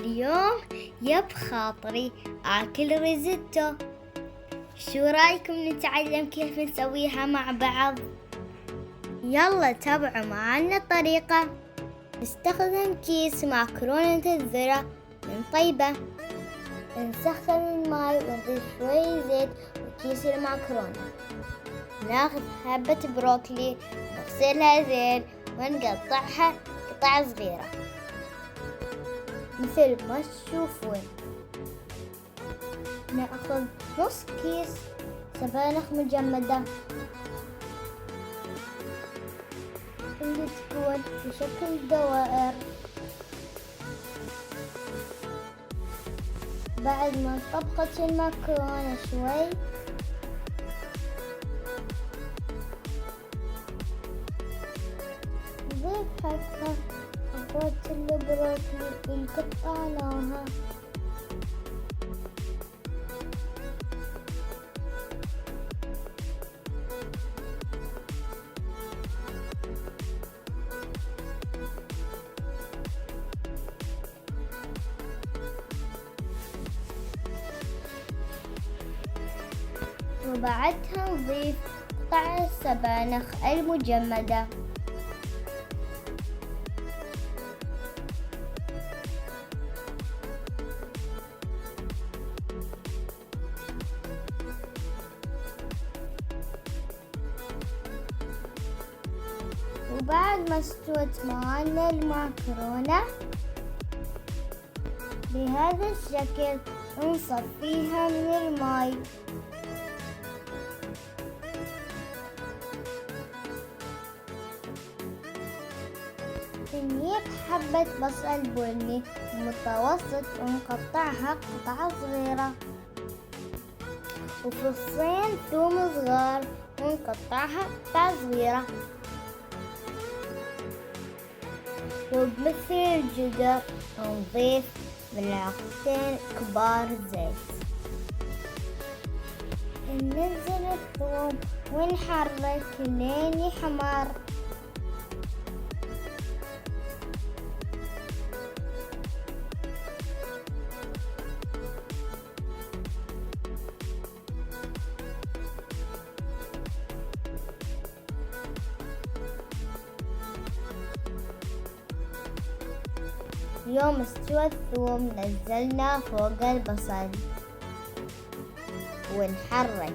اليوم يب خاطري آكل ريزوتو. شو رايكم نتعلم كيف نسويها مع بعض؟ يلا تابعوا معنا الطريقة. نستخدم كيس معكرونة الذرة نطيبه، نسخن الماء ونضيف شوي زيت وكيس المعكرونة. ناخذ حبة بروكلي نغسلها زين ونقطعها قطع صغيرة مثل ما تشوفون. ناخذ نص كيس سبانخ مجمدة اللي تكون بشكل دوائر. بعد ما طبقت المكرونة شوي نضيف حبة خضرة البروكلي اللي قطعناها. وبعدها نضيف قطع السبانخ المجمدة. وبعد ما استوت معنا المعكرونة بهذا الشكل نصفيها من الماء. نجيب حبة بصل بني متوسط ونقطعها قطع صغيرة، وفصين ثوم صغار ونقطعها قطع صغيرة، وبمثل الجدر نضيف ملعقتين كبار زيت. ننزل الثوم ونحرك لين يحمر. يوم استوى الثوم نزلنا فوق البصل ونحرك.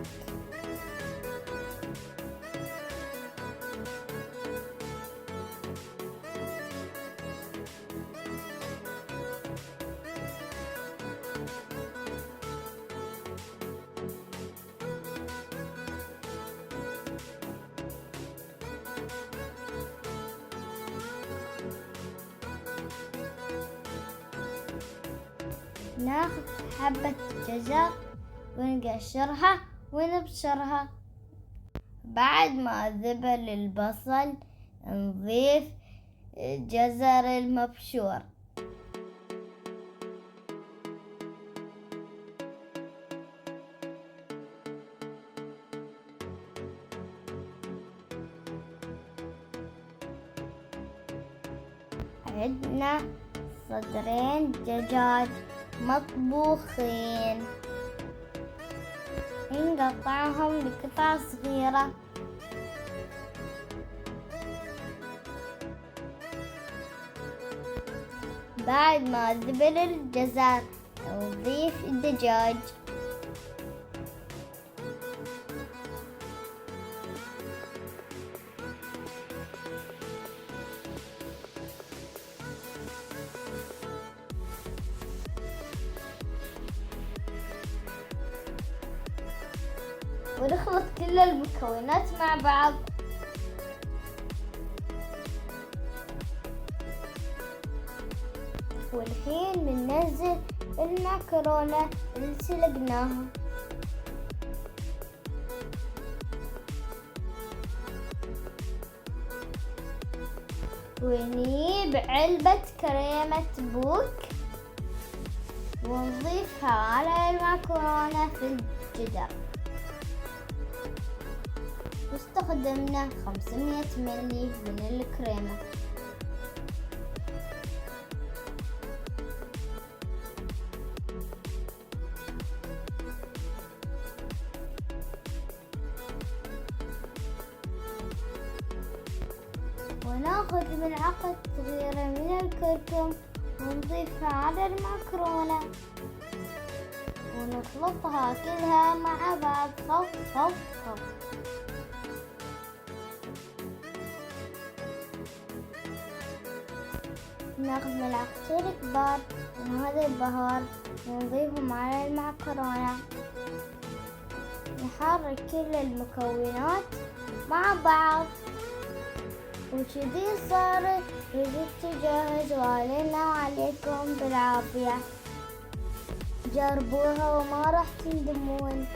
ناخذ حبة جزر ونقشرها ونبشرها. بعد ما ذبل البصل نضيف جزر المبشور. عندنا صدرين دجاج مطبوخين نقطعهم لقطع صغيرة. بعد ما ذبل الجزر نضيف الدجاج. ونخلط كل المكونات مع بعض. والحين بننزل المعكرونة اللي سلقناها. ونجيب علبة كريمة بوك ونضيفها على المعكرونة في الجدر. واستخدمنا 500 ملي من الكريمة. وناخذ ملعقة صغيرة من الكركم ونضيفها على المعكرونة ونخلطها كلها مع بعض. خلط خلط خلط. ناخذ ملعقتين كبار من هذا البهار ونضيفهم على المعكرونة. نحرك كل المكونات مع بعض وكذي صار الريزوتو جاهز، وعلينا وعليكم بالعافية. جربوها وما راح تندمون.